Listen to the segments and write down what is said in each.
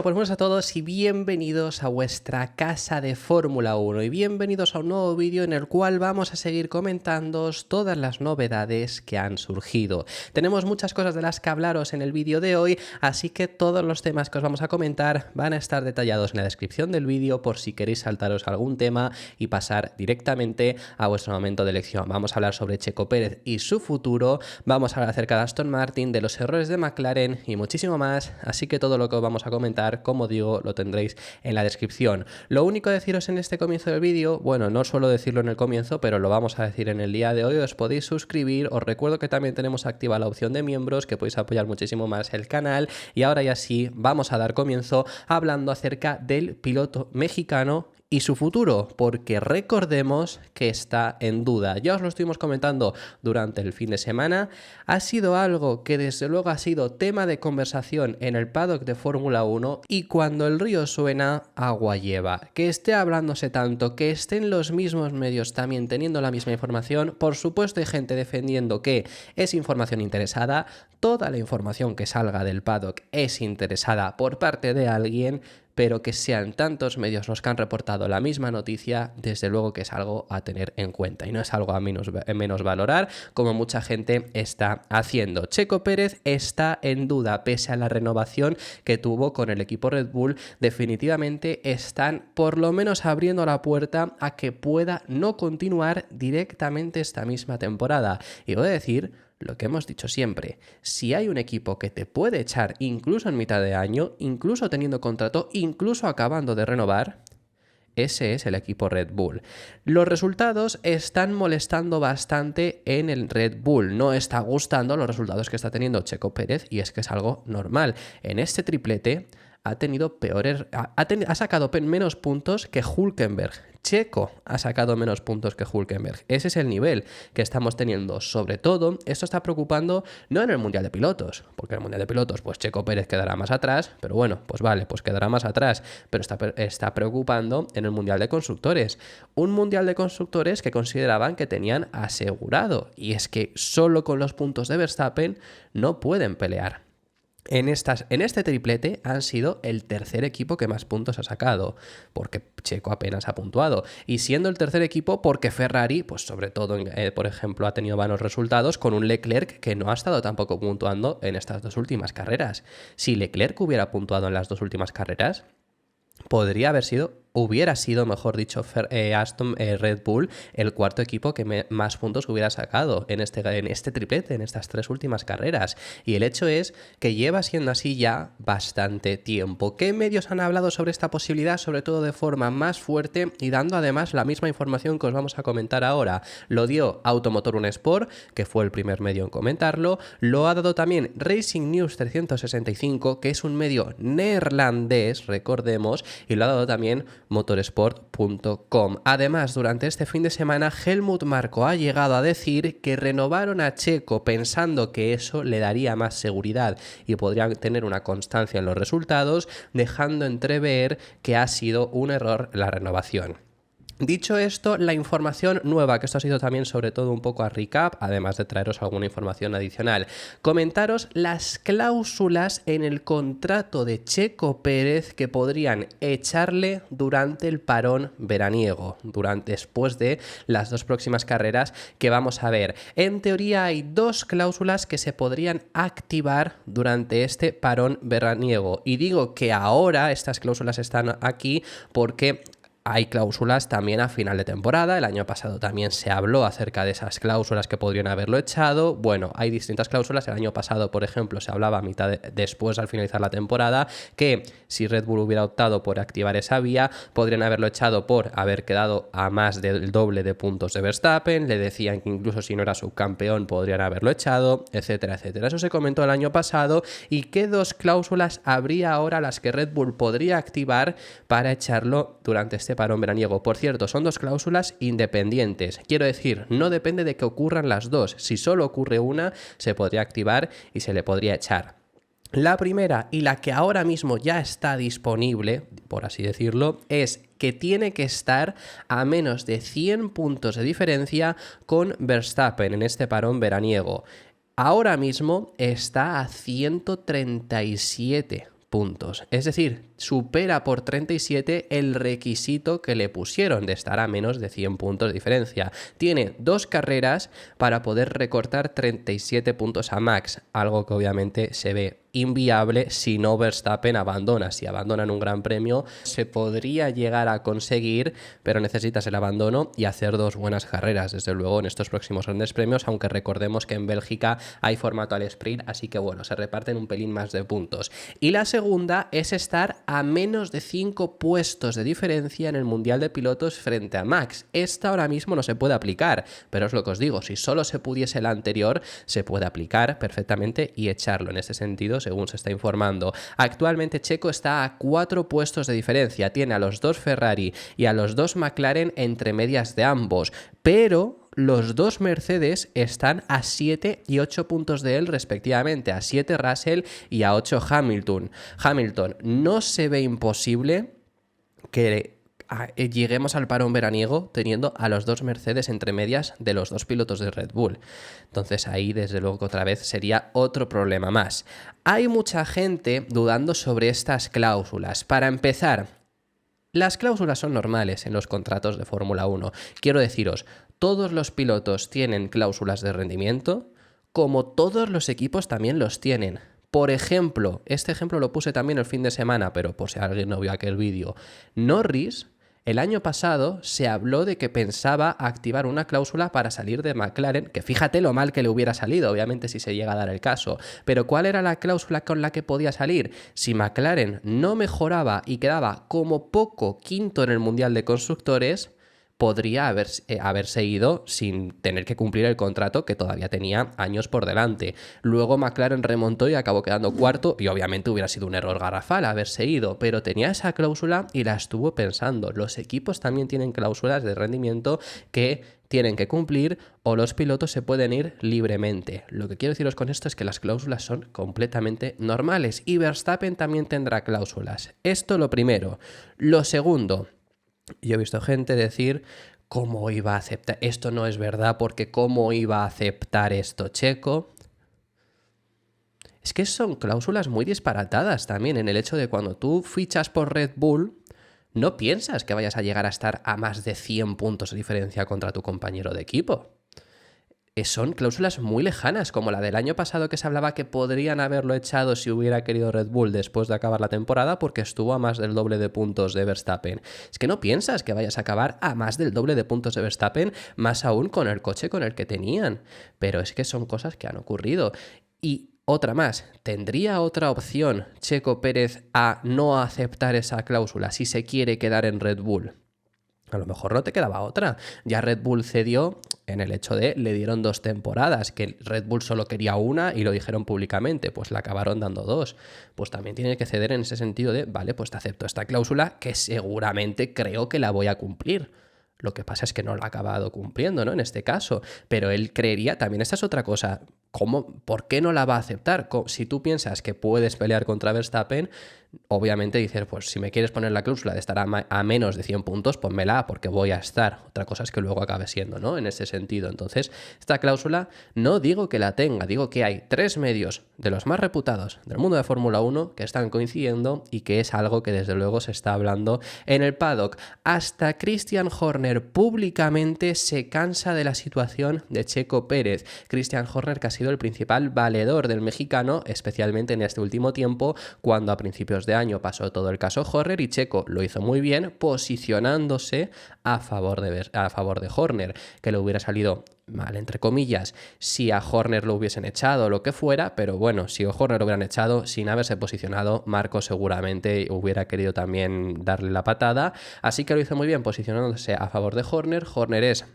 Bueno, pues buenos a todos y bienvenidos a vuestra casa de Fórmula 1 y bienvenidos a un nuevo vídeo en el cual vamos a seguir comentándoos todas las novedades que han surgido. Tenemos muchas cosas de las que hablaros en el vídeo de hoy, así que todos los temas que os vamos a comentar van a estar detallados en la descripción del vídeo por si queréis saltaros algún tema y pasar directamente a vuestro momento de elección. Vamos a hablar sobre Checo Pérez y su futuro, vamos a hablar acerca de Aston Martin, de los errores de McLaren y muchísimo más, así que todo lo que os vamos a comentar, como digo, lo tendréis en la descripción. Lo único a deciros en este comienzo del vídeo, bueno, no suelo decirlo en el comienzo, pero lo vamos a decir en el día de hoy, os podéis suscribir, os recuerdo que también tenemos activa la opción de miembros, que podéis apoyar muchísimo más el canal, y ahora ya sí, vamos a dar comienzo hablando acerca del piloto mexicano y su futuro, porque recordemos que está en duda. Ya os lo estuvimos comentando durante el fin de semana. Ha sido algo que desde luego ha sido tema de conversación en el paddock de Fórmula 1 y cuando el río suena, agua lleva. Que esté hablándose tanto, que estén los mismos medios también teniendo la misma información, por supuesto hay gente defendiendo que es información interesada, toda la información que salga del paddock es interesada por parte de alguien, pero que sean tantos medios los que han reportado la misma noticia, desde luego que es algo a tener en cuenta y no es algo a menos valorar como mucha gente está haciendo. Checo Pérez está en duda pese a la renovación que tuvo con el equipo Red Bull. Definitivamente están por lo menos abriendo la puerta a que pueda no continuar directamente esta misma temporada. Y voy a decir lo que hemos dicho siempre, si hay un equipo que te puede echar incluso en mitad de año, incluso teniendo contrato, incluso acabando de renovar, ese es el equipo Red Bull. Los resultados están molestando bastante en el Red Bull. No está gustando los resultados que está teniendo Checo Pérez y es que es algo normal. En este triplete ha tenido ha sacado menos puntos que Hülkenberg. Checo ha sacado menos puntos que Hülkenberg. Ese es el nivel que estamos teniendo. Sobre todo, esto está preocupando no en el Mundial de Pilotos, porque en el Mundial de Pilotos, pues Checo Pérez quedará más atrás, pero bueno, pues vale, pues quedará más atrás, pero está preocupando en el Mundial de Constructores. Un Mundial de Constructores que consideraban que tenían asegurado, y es que solo con los puntos de Verstappen no pueden pelear. En este triplete han sido el tercer equipo que más puntos ha sacado, porque Checo apenas ha puntuado, y siendo el tercer equipo porque Ferrari, pues sobre todo, por ejemplo, ha tenido buenos resultados con un Leclerc que no ha estado tampoco puntuando en estas dos últimas carreras. Si Leclerc hubiera puntuado en las dos últimas carreras, hubiera sido, mejor dicho, Red Bull el cuarto equipo que más puntos hubiera sacado en este triplete, en estas tres últimas carreras. Y el hecho es que lleva siendo así ya bastante tiempo. ¿Qué medios han hablado sobre esta posibilidad? Sobre todo de forma más fuerte y dando además la misma información que os vamos a comentar ahora. Lo dio Automotor Un Sport, que fue el primer medio en comentarlo. Lo ha dado también Racing News 365, que es un medio neerlandés, recordemos, y lo ha dado también motorsport.com. Además, durante este fin de semana, Helmut Marko ha llegado a decir que renovaron a Checo pensando que eso le daría más seguridad y podrían tener una constancia en los resultados, dejando entrever que ha sido un error la renovación. Dicho esto, la información nueva, que esto ha sido también sobre todo un poco a recap, además de traeros alguna información adicional, comentaros las cláusulas en el contrato de Checo Pérez que podrían echarle durante el parón veraniego, después de las dos próximas carreras que vamos a ver. En teoría hay dos cláusulas que se podrían activar durante este parón veraniego, y digo que ahora estas cláusulas están aquí porque hay cláusulas también a final de temporada. El año pasado también se habló acerca de esas cláusulas que podrían haberlo echado. Bueno, hay distintas cláusulas. El año pasado, por ejemplo, se hablaba después, al finalizar la temporada, que si Red Bull hubiera optado por activar esa vía, podrían haberlo echado por haber quedado a más del doble de puntos de Verstappen. Le decían que incluso si no era subcampeón podrían haberlo echado, etcétera, etcétera. Eso se comentó el año pasado. ¿Y qué dos cláusulas habría ahora las que Red Bull podría activar para echarlo durante este parón veraniego? Por cierto, son dos cláusulas independientes. Quiero decir, no depende de que ocurran las dos. Si solo ocurre una, se podría activar y se le podría echar. La primera, y la que ahora mismo ya está disponible, por así decirlo, es que tiene que estar a menos de 100 puntos de diferencia con Verstappen en este parón veraniego. Ahora mismo está a 137 puntos. Es decir, supera por 37 el requisito que le pusieron de estar a menos de 100 puntos de diferencia. Tiene 2 carreras para poder recortar 37 puntos a Max, algo que obviamente se ve inviable si no Verstappen abandona. Si abandonan un gran premio, se podría llegar a conseguir, pero necesitas el abandono y hacer 2 buenas carreras, desde luego, en estos próximos grandes premios, aunque recordemos que en Bélgica hay formato al sprint, así que bueno, se reparten un pelín más de puntos. Y la segunda es estar a menos de 5 puestos de diferencia en el Mundial de Pilotos frente a Max. Esta ahora mismo no se puede aplicar, pero es lo que os digo, si solo se pudiese la anterior, se puede aplicar perfectamente y echarlo. En este sentido, según se está informando, actualmente Checo está a 4 puestos de diferencia, tiene a los 2 Ferrari y a los 2 McLaren entre medias de ambos, pero los 2 Mercedes están a 7 y 8 puntos de él respectivamente, a 7 Russell y a 8 Hamilton. No se ve imposible que lleguemos al parón veraniego teniendo a los 2 Mercedes entre medias de los 2 pilotos de Red Bull. Entonces ahí desde luego que otra vez sería otro problema más. Hay mucha gente dudando sobre estas cláusulas. Para empezar, las cláusulas son normales en los contratos de Fórmula 1. Quiero deciros, todos los pilotos tienen cláusulas de rendimiento, como todos los equipos también los tienen. Por ejemplo, este ejemplo lo puse también el fin de semana, pero por si alguien no vio aquel vídeo, Norris, el año pasado se habló de que pensaba activar una cláusula para salir de McLaren, que fíjate lo mal que le hubiera salido, obviamente si se llega a dar el caso, pero ¿cuál era la cláusula con la que podía salir? Si McLaren no mejoraba y quedaba como poco quinto en el Mundial de Constructores, podría haberse ido sin tener que cumplir el contrato que todavía tenía años por delante. Luego McLaren remontó y acabó quedando cuarto y obviamente hubiera sido un error garrafal haberse ido, pero tenía esa cláusula y la estuvo pensando. Los equipos también tienen cláusulas de rendimiento que tienen que cumplir o los pilotos se pueden ir libremente. Lo que quiero deciros con esto es que las cláusulas son completamente normales y Verstappen también tendrá cláusulas. Esto lo primero. Lo segundo, yo he visto gente decir cómo iba a aceptar, esto no es verdad porque cómo iba a aceptar esto Checo. Es que son cláusulas muy disparatadas también en el hecho de cuando tú fichas por Red Bull, no piensas que vayas a llegar a estar a más de 100 puntos de diferencia contra tu compañero de equipo. Son cláusulas muy lejanas, como la del año pasado que se hablaba que podrían haberlo echado si hubiera querido Red Bull después de acabar la temporada porque estuvo a más del doble de puntos de Verstappen. Es que no piensas que vayas a acabar a más del doble de puntos de Verstappen, más aún con el coche con el que tenían. Pero es que son cosas que han ocurrido. Y otra más, ¿tendría otra opción Checo Pérez a no aceptar esa cláusula si se quiere quedar en Red Bull? A lo mejor no te quedaba otra. Ya Red Bull cedió en el hecho de le dieron 2 temporadas, que Red Bull solo quería una y lo dijeron públicamente, pues le acabaron dando 2. Pues también tiene que ceder en ese sentido de, vale, pues te acepto esta cláusula que seguramente creo que la voy a cumplir. Lo que pasa es que no la ha acabado cumpliendo, ¿no? En este caso. Pero él creería, también esta es otra cosa, ¿por qué no la va a aceptar? Si tú piensas que puedes pelear contra Verstappen, obviamente dices, pues si me quieres poner la cláusula de estar a menos de 100 puntos, pónmela porque voy a estar. Otra cosa es que luego acabe siendo, ¿no? En ese sentido. Entonces, esta cláusula no digo que la tenga, digo que hay 3 medios de los más reputados del mundo de Fórmula 1 que están coincidiendo y que es algo que desde luego se está hablando en el paddock. Hasta Christian Horner públicamente se cansa de la situación de Checo Pérez. Christian Horner, que ha sido el principal valedor del mexicano, especialmente en este último tiempo, cuando a principios de año pasó todo el caso Horner y Checo lo hizo muy bien posicionándose a favor de Horner, que le hubiera salido mal, entre comillas, si a Horner lo hubiesen echado o lo que fuera, pero bueno, si a Horner lo hubieran echado sin haberse posicionado, Marco seguramente hubiera querido también darle la patada, así que lo hizo muy bien posicionándose a favor de Horner. Horner es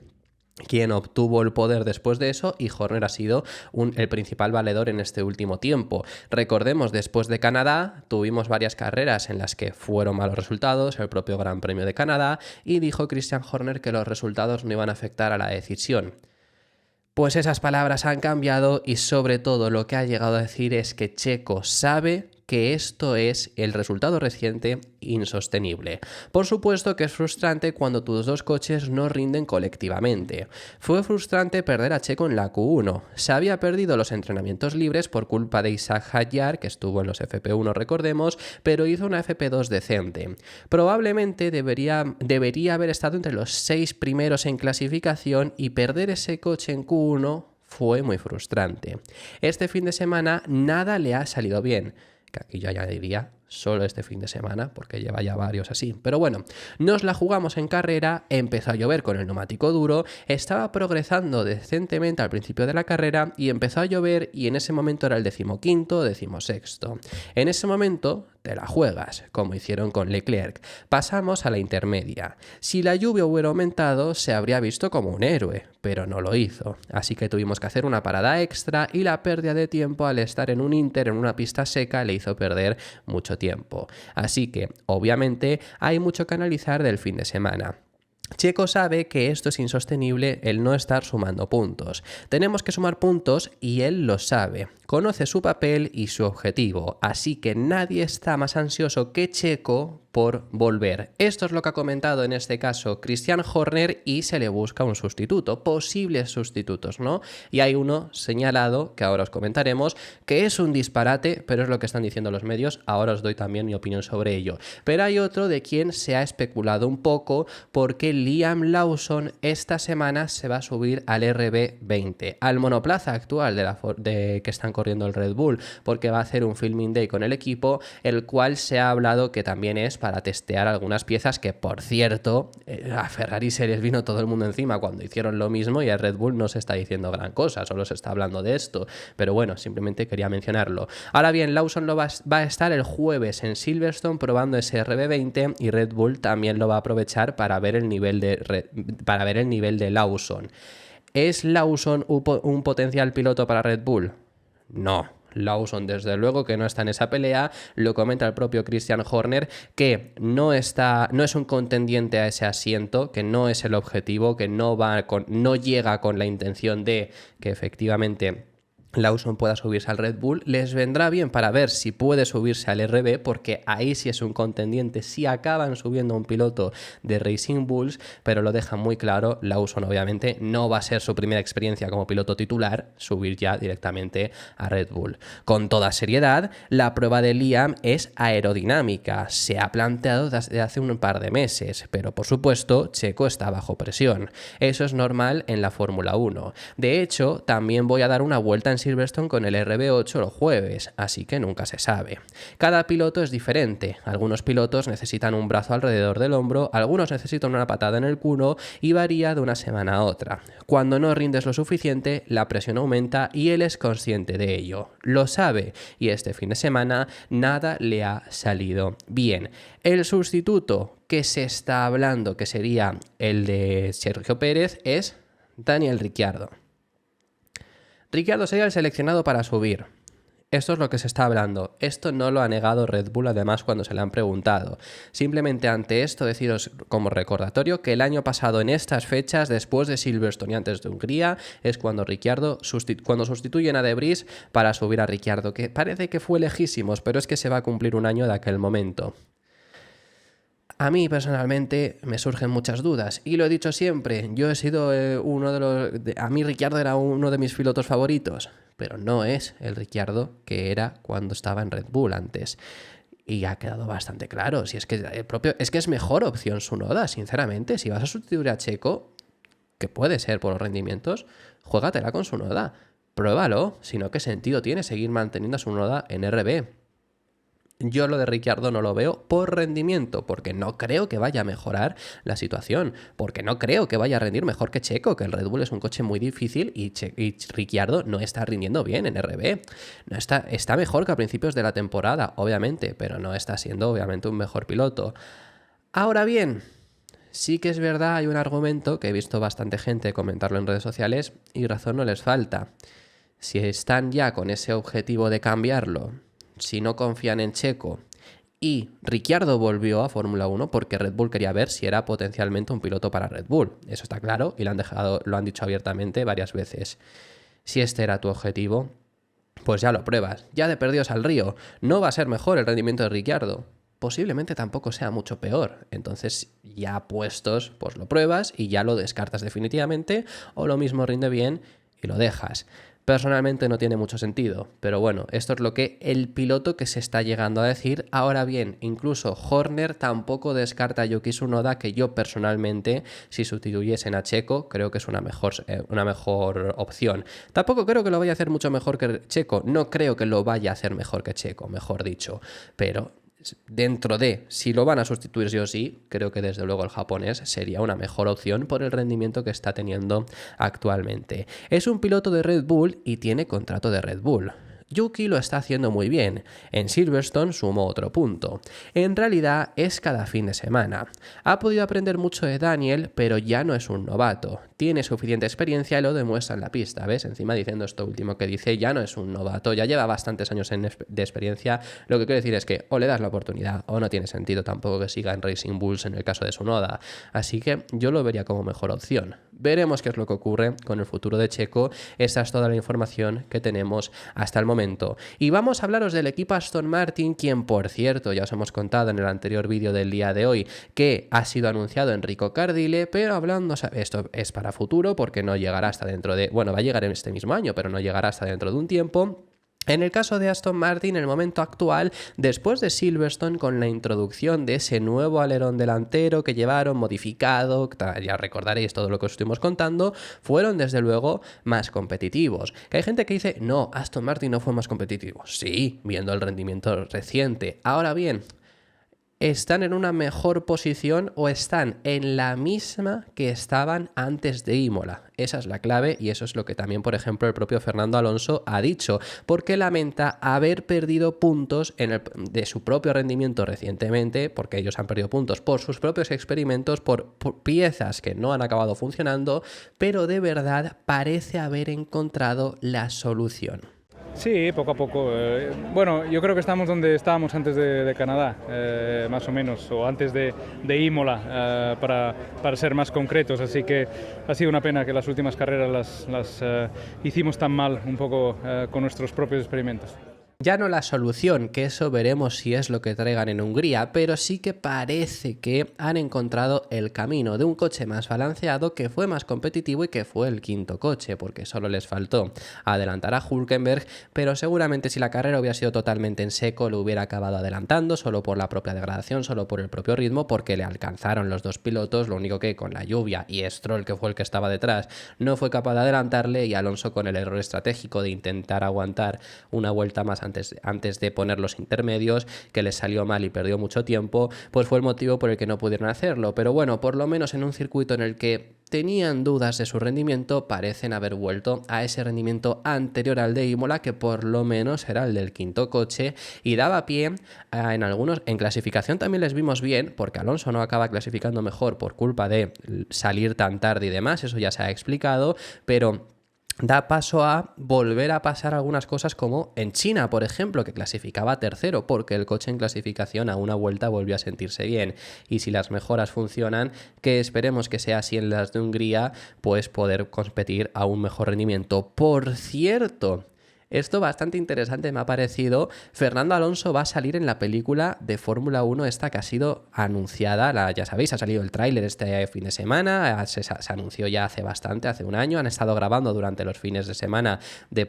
quien obtuvo el poder después de eso y Horner ha sido el principal valedor en este último tiempo. Recordemos, después de Canadá tuvimos varias carreras en las que fueron malos resultados, el propio Gran Premio de Canadá, y dijo Christian Horner que los resultados no iban a afectar a la decisión. Pues esas palabras han cambiado y sobre todo lo que ha llegado a decir es que Checo sabe que esto es el resultado reciente insostenible. Por supuesto que es frustrante cuando tus dos coches no rinden colectivamente. Fue frustrante perder a Checo en la Q1. Se había perdido los entrenamientos libres por culpa de Isaac Hadjar, que estuvo en los FP1, recordemos, pero hizo una FP2 decente. Probablemente debería haber estado entre los 6 primeros en clasificación y perder ese coche en Q1 fue muy frustrante. Este fin de semana nada le ha salido bien. Que aquí yo añadiría solo este fin de semana, porque lleva ya varios así. Pero bueno, nos la jugamos en carrera, empezó a llover con el neumático duro, estaba progresando decentemente al principio de la carrera y empezó a llover y en ese momento era el 15º, 16º. En ese momento te la juegas, como hicieron con Leclerc. Pasamos a la intermedia. Si la lluvia hubiera aumentado, se habría visto como un héroe, pero no lo hizo. Así que tuvimos que hacer una parada extra y la pérdida de tiempo al estar en un Inter en una pista seca le hizo perder mucho tiempo. Así que, obviamente, hay mucho que analizar del fin de semana. Checo sabe que esto es insostenible el no estar sumando puntos. Tenemos que sumar puntos y él lo sabe. Conoce su papel y su objetivo, así que nadie está más ansioso que Checo por volver. Esto es lo que ha comentado en este caso Christian Horner y se le busca un sustituto, posibles sustitutos, ¿no? Y hay uno señalado, que ahora os comentaremos, que es un disparate, pero es lo que están diciendo los medios, ahora os doy también mi opinión sobre ello. Pero hay otro de quien se ha especulado un poco porque Liam Lawson esta semana se va a subir al RB20, al monoplaza actual de que están corriendo el Red Bull, porque va a hacer un filming day con el equipo, el cual se ha hablado que también es para testear algunas piezas que, por cierto, a Ferrari se les vino todo el mundo encima cuando hicieron lo mismo y a Red Bull no se está diciendo gran cosa, solo se está hablando de esto, pero bueno, simplemente quería mencionarlo. Ahora bien, Lawson va a estar el jueves en Silverstone probando ese RB20 y Red Bull también lo va a aprovechar para ver el nivel de Lawson. ¿Es Lawson un potencial piloto para Red Bull? No, Lawson desde luego que no está en esa pelea, lo comenta el propio Christian Horner, que no es un contendiente a ese asiento, que no es el objetivo, que no llega con la intención de que efectivamente Lawson pueda subirse al Red Bull. Les vendrá bien para ver si puede subirse al RB, porque ahí sí es un contendiente, si acaban subiendo un piloto de Racing Bulls, pero lo deja muy claro, Lawson obviamente no va a ser su primera experiencia como piloto titular, subir ya directamente a Red Bull. Con toda seriedad, la prueba de Liam es aerodinámica, se ha planteado desde hace un par de meses, pero por supuesto Checo está bajo presión. Eso es normal en la Fórmula 1. De hecho, también voy a dar una vuelta en Silverstone con el RB8 los jueves, así que nunca se sabe. Cada piloto es diferente, algunos pilotos necesitan un brazo alrededor del hombro, algunos necesitan una patada en el culo y varía de una semana a otra. Cuando no rindes lo suficiente, la presión aumenta y él es consciente de ello. Lo sabe y este fin de semana nada le ha salido bien. El sustituto que se está hablando, que sería el de Sergio Pérez, es Daniel Ricciardo. Ricciardo sería el seleccionado para subir. Esto es lo que se está hablando. Esto no lo ha negado Red Bull, además, cuando se le han preguntado. Simplemente ante esto deciros como recordatorio que el año pasado en estas fechas, después de Silverstone y antes de Hungría, es cuando cuando sustituyen a De Vries para subir a Ricciardo, que parece que fue lejísimos, pero es que se va a cumplir un año de aquel momento. A mí personalmente me surgen muchas dudas y lo he dicho siempre, yo he sido a mí Ricciardo era uno de mis pilotos favoritos, pero no es el Ricciardo que era cuando estaba en Red Bull antes. Y ha quedado bastante claro, si es que es mejor opción Tsunoda, sinceramente, si vas a sustituir a Checo, que puede ser por los rendimientos, juégatela con Tsunoda, pruébalo, si no, ¿qué sentido tiene seguir manteniendo a Tsunoda en RB? Yo lo de Ricciardo no lo veo por rendimiento, porque no creo que vaya a mejorar la situación, porque no creo que vaya a rendir mejor que Checo, que el Red Bull es un coche muy difícil y Ricciardo no está rindiendo bien en RB. No está mejor que a principios de la temporada, obviamente, pero no está siendo obviamente un mejor piloto. Ahora bien, sí que es verdad, hay un argumento que he visto bastante gente comentarlo en redes sociales y razón no les falta. Si están ya con ese objetivo de cambiarlo, si no confían en Checo, y Ricciardo volvió a Fórmula 1 porque Red Bull quería ver si era potencialmente un piloto para Red Bull. Eso está claro y lo han dicho abiertamente varias veces. Si este era tu objetivo, Pues ya lo pruebas, ya de perdidos al río. No va a ser mejor el rendimiento de Ricciardo. Posiblemente tampoco sea mucho peor. Entonces, ya puestos, pues lo pruebas y ya lo descartas definitivamente, o lo mismo rinde bien y lo dejas. Personalmente no tiene mucho sentido, pero bueno, esto es lo que el piloto que se está llegando a decir. Ahora bien, incluso Horner tampoco descarta a Yuki Tsunoda, que yo personalmente, si sustituyesen a Checo, creo que es una mejor opción. Tampoco creo que lo vaya a hacer mucho mejor que Checo, no creo que lo vaya a hacer mejor que Checo, mejor dicho, pero dentro de, si lo van a sustituir sí o sí, creo que desde luego el japonés sería una mejor opción por el rendimiento que está teniendo actualmente. Es un piloto de Red Bull y tiene contrato de Red Bull. Yuki lo está haciendo muy bien. En Silverstone sumó otro punto. En realidad es cada fin de semana. Ha podido aprender mucho de Daniel, pero ya no es un novato. Tiene suficiente experiencia y lo demuestra en la pista, ¿ves? Encima diciendo esto último que dice, ya no es un novato, ya lleva bastantes años de experiencia. Lo que quiero decir es que o le das la oportunidad o no tiene sentido tampoco que siga en Racing Bulls en el caso de Tsunoda. Así que yo lo vería como mejor opción. Veremos qué es lo que ocurre con el futuro de Checo. Esa es toda la información que tenemos hasta el momento. Y vamos a hablaros del equipo Aston Martin, quien por cierto ya os hemos contado en el anterior vídeo del día de hoy que ha sido anunciado Enrico Cardile, pero hablando, esto es para futuro porque no llegará hasta dentro de, bueno, va a llegar en este mismo año, pero no llegará hasta dentro de un tiempo. En el caso de Aston Martin, en el momento actual, después de Silverstone, con la introducción de ese nuevo alerón delantero que llevaron modificado, ya recordaréis todo lo que os estuvimos contando, fueron desde luego más competitivos. Que hay gente que dice, no, Aston Martin no fue más competitivo. Sí, viendo el rendimiento reciente. Ahora bien, ¿están en una mejor posición o están en la misma que estaban antes de Imola? Esa es la clave y eso es lo que también, por ejemplo, el propio Fernando Alonso ha dicho, porque lamenta haber perdido puntos de su propio rendimiento recientemente, porque ellos han perdido puntos por sus propios experimentos, por piezas que no han acabado funcionando, pero de verdad parece haber encontrado la solución. Sí, poco a poco. Bueno, yo creo que estamos donde estábamos antes de Canadá, más o menos, o antes de Imola, para ser más concretos. Así que ha sido una pena que las últimas carreras las hicimos tan mal, un poco con nuestros propios experimentos. Ya no la solución, que eso veremos si es lo que traigan en Hungría, pero sí que parece que han encontrado el camino de un coche más balanceado, que fue más competitivo y que fue el quinto coche, porque solo les faltó adelantar a Hülkenberg, pero seguramente si la carrera hubiera sido totalmente en seco lo hubiera acabado adelantando, solo por la propia degradación, solo por el propio ritmo, porque le alcanzaron los dos pilotos, lo único que con la lluvia y Stroll, que fue el que estaba detrás, no fue capaz de adelantarle, y Alonso con el error estratégico de intentar aguantar una vuelta más antes de poner los intermedios, que les salió mal y perdió mucho tiempo, pues fue el motivo por el que no pudieron hacerlo. Pero bueno, por lo menos en un circuito en el que tenían dudas de su rendimiento, parecen haber vuelto a ese rendimiento anterior al de Imola, que por lo menos era el del quinto coche, y daba pie en clasificación también les vimos bien, porque Alonso no acaba clasificando mejor por culpa de salir tan tarde y demás, eso ya se ha explicado, pero da paso a volver a pasar algunas cosas como en China, por ejemplo, que clasificaba tercero porque el coche en clasificación a una vuelta volvió a sentirse bien. Y si las mejoras funcionan, que esperemos que sea así en las de Hungría, pues poder competir a un mejor rendimiento. Por cierto, esto bastante interesante me ha parecido. Fernando Alonso va a salir en la película de Fórmula 1 esta que ha sido anunciada, ya sabéis, ha salido el tráiler este fin de semana, se anunció ya hace bastante, hace un año, han estado grabando durante los fines de semana de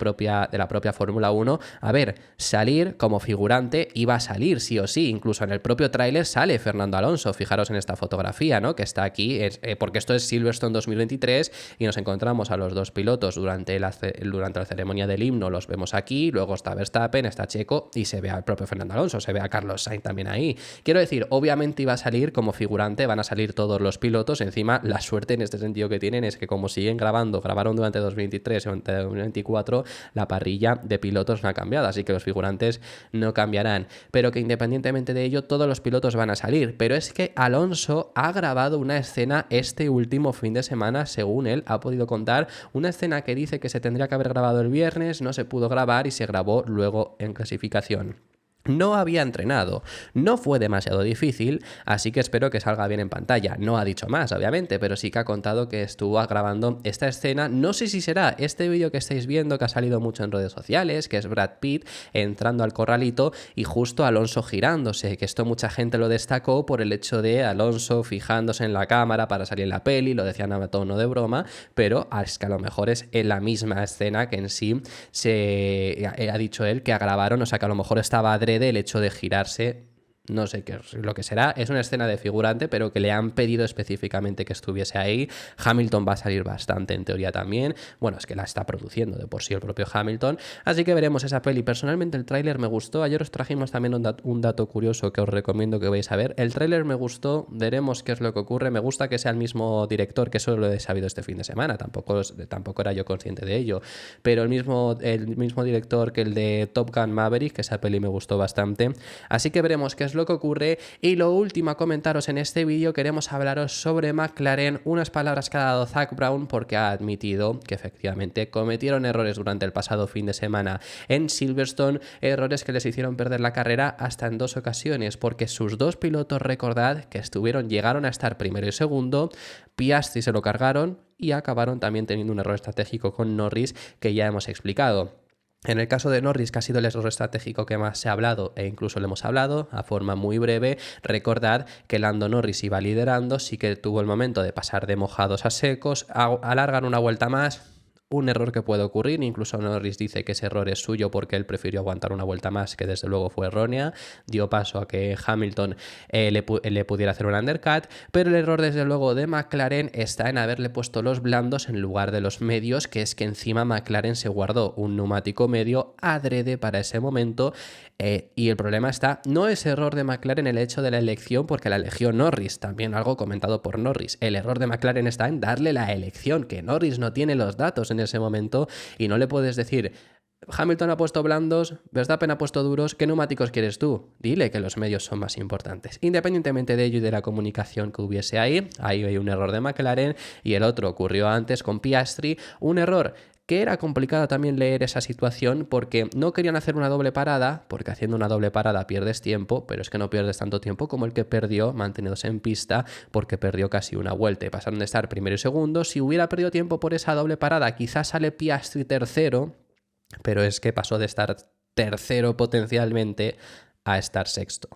la propia Fórmula 1. A ver, salir como figurante iba a salir sí o sí, incluso en el propio tráiler sale Fernando Alonso, fijaros en esta fotografía, ¿no? Que está aquí, porque esto es Silverstone 2023 y nos encontramos a los dos pilotos durante la ceremonia del himno, los vemos aquí, luego está Verstappen, está Checo y se ve al propio Fernando Alonso, se ve a Carlos Sainz también ahí. Quiero decir, obviamente iba a salir como figurante, van a salir todos los pilotos, encima la suerte en este sentido que tienen es que como siguen grabaron durante 2023 y durante 2024, la parrilla de pilotos no ha cambiado, así que los figurantes no cambiarán, pero que independientemente de ello todos los pilotos van a salir, pero es que Alonso ha grabado una escena este último fin de semana, según él ha podido contar, una escena que dice que se tendría que haber grabado el viernes, no se pudo grabar y se grabó luego en clasificación. No había entrenado, no fue demasiado difícil, así que espero que salga bien en pantalla. No ha dicho más, obviamente, pero sí que ha contado que estuvo grabando esta escena. No sé si será este vídeo que estáis viendo, que ha salido mucho en redes sociales, que es Brad Pitt entrando al corralito y justo Alonso girándose, que esto mucha gente lo destacó por el hecho de Alonso fijándose en la cámara para salir en la peli, lo decían a tono de broma, pero es que a lo mejor es en la misma escena que en sí ha dicho él que grabaron, o sea que a lo mejor estaba adrede el hecho de girarse. No sé qué es lo que será, es una escena de figurante, pero que le han pedido específicamente que estuviese ahí. Hamilton va a salir bastante en teoría también, bueno, es que la está produciendo de por sí el propio Hamilton, así que veremos esa peli. Personalmente el tráiler me gustó, ayer os trajimos también un dato curioso que os recomiendo que veáis a ver. El tráiler me gustó, veremos qué es lo que ocurre, me gusta que sea el mismo director, que eso lo he sabido este fin de semana, tampoco era yo consciente de ello, pero el mismo director que el de Top Gun Maverick, que esa peli me gustó bastante, así que veremos qué es lo que ocurre. Y lo último a comentaros en este vídeo, queremos hablaros sobre McLaren, unas palabras que ha dado Zak Brown, porque ha admitido que efectivamente cometieron errores durante el pasado fin de semana en Silverstone, errores que les hicieron perder la carrera hasta en 2 ocasiones, porque sus 2 pilotos, recordad que llegaron a estar primero y segundo, Piastri se lo cargaron y acabaron también teniendo un error estratégico con Norris que ya hemos explicado. En el caso de Norris, que ha sido el error estratégico que más se ha hablado e incluso le hemos hablado a forma muy breve, recordad que Lando Norris iba liderando, sí que tuvo el momento de pasar de mojados a secos, alargan una vuelta más. Un error que puede ocurrir, incluso Norris dice que ese error es suyo porque él prefirió aguantar una vuelta más, que desde luego fue errónea, dio paso a que Hamilton le pudiera hacer un undercut, pero el error desde luego de McLaren está en haberle puesto los blandos en lugar de los medios, que es que encima McLaren se guardó un neumático medio adrede para ese momento, y el problema está, no es error de McLaren el hecho de la elección, porque la eligió Norris, también algo comentado por Norris, el error de McLaren está en darle la elección, que Norris no tiene los datos en ese momento y no le puedes decir: Hamilton ha puesto blandos, Verstappen ha puesto duros, ¿qué neumáticos quieres tú? Dile que los medios son más importantes. Independientemente de ello y de la comunicación que hubiese ahí hay un error de McLaren, y el otro ocurrió antes con Piastri, un error que era complicado también leer esa situación porque no querían hacer una doble parada, porque haciendo una doble parada pierdes tiempo, pero es que no pierdes tanto tiempo como el que perdió manteniéndose en pista, porque perdió casi una vuelta y pasaron de estar primero y segundo. Si hubiera perdido tiempo por esa doble parada, quizás sale Piastri tercero, pero es que pasó de estar tercero potencialmente a estar sexto.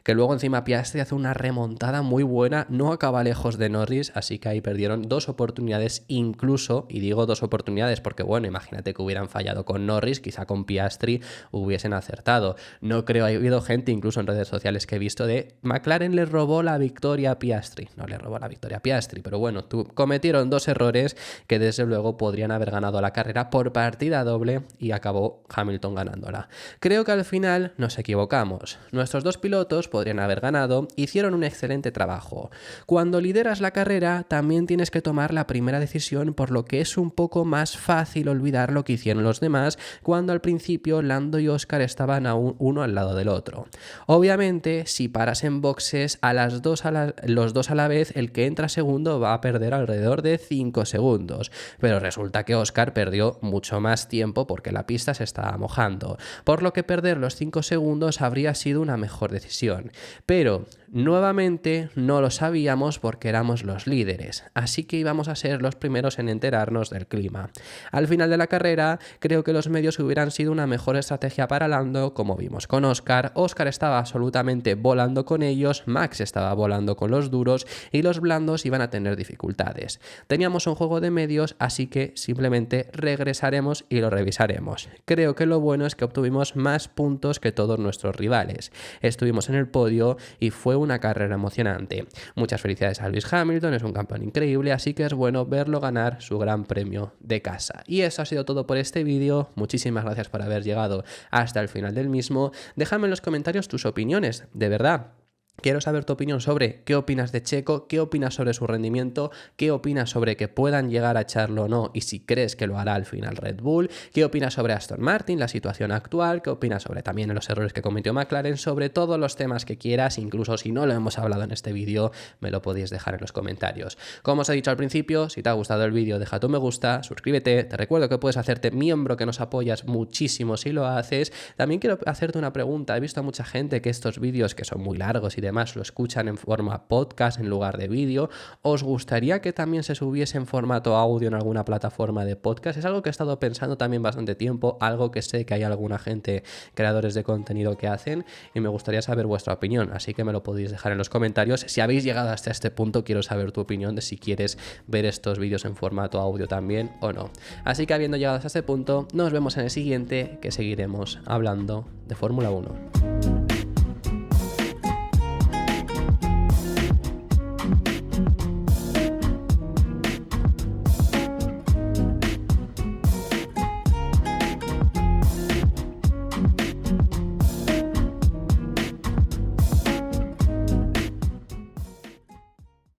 Que luego encima Piastri hace una remontada muy buena, no acaba lejos de Norris, así que ahí perdieron 2 oportunidades incluso, y digo 2 oportunidades porque bueno, imagínate que hubieran fallado con Norris, quizá con Piastri hubiesen acertado. No creo, ha habido gente incluso en redes sociales que he visto de McLaren le robó la victoria a Piastri. No le robó la victoria a Piastri, pero bueno, cometieron 2 errores que desde luego podrían haber ganado la carrera por partida doble y acabó Hamilton ganándola. Creo que al final nos equivocamos. Nuestros 2 pilotos podrían haber ganado, hicieron un excelente trabajo. Cuando lideras la carrera, también tienes que tomar la primera decisión, por lo que es un poco más fácil olvidar lo que hicieron los demás, cuando al principio Lando y Oscar estaban uno al lado del otro. Obviamente, si paras en boxes los dos a la vez, el que entra segundo va a perder alrededor de 5 segundos, pero resulta que Oscar perdió mucho más tiempo porque la pista se estaba mojando, por lo que perder los 5 segundos habría sido una mejor decisión. Pero nuevamente no lo sabíamos porque éramos los líderes, así que íbamos a ser los primeros en enterarnos del clima. Al final de la carrera, creo que los medios hubieran sido una mejor estrategia para Lando, como vimos con Oscar. Oscar estaba absolutamente volando con ellos, Max estaba volando con los duros y los blandos iban a tener dificultades. Teníamos un juego de medios, así que simplemente regresaremos y lo revisaremos. Creo que lo bueno es que obtuvimos más puntos que todos nuestros rivales. Estuvimos en el podio y fue una carrera emocionante. Muchas felicidades a Lewis Hamilton, es un campeón increíble, así que es bueno verlo ganar su gran premio de casa. Y eso ha sido todo por este vídeo. Muchísimas gracias por haber llegado hasta el final del mismo. Déjame en los comentarios tus opiniones, de verdad. Quiero saber tu opinión sobre qué opinas de Checo, qué opinas sobre su rendimiento, qué opinas sobre que puedan llegar a echarlo o no y si crees que lo hará al final Red Bull, qué opinas sobre Aston Martin, la situación actual, qué opinas sobre también los errores que cometió McLaren, sobre todos los temas que quieras, incluso si no lo hemos hablado en este vídeo, me lo podéis dejar en los comentarios. Como os he dicho al principio, si te ha gustado el vídeo, deja tu me gusta, suscríbete, te recuerdo que puedes hacerte miembro, que nos apoyas muchísimo si lo haces. También quiero hacerte una pregunta, he visto a mucha gente que estos vídeos que son muy largos y demás lo escuchan en forma podcast en lugar de vídeo. ¿Os gustaría que también se subiese en formato audio en alguna plataforma de podcast? Es algo que he estado pensando también bastante tiempo, algo que sé que hay alguna gente, creadores de contenido que hacen, y me gustaría saber vuestra opinión, así que me lo podéis dejar en los comentarios. Si habéis llegado hasta este punto, quiero saber tu opinión de si quieres ver estos vídeos en formato audio también o no. Así que habiendo llegado hasta este punto, nos vemos en el siguiente, que seguiremos hablando de Fórmula 1.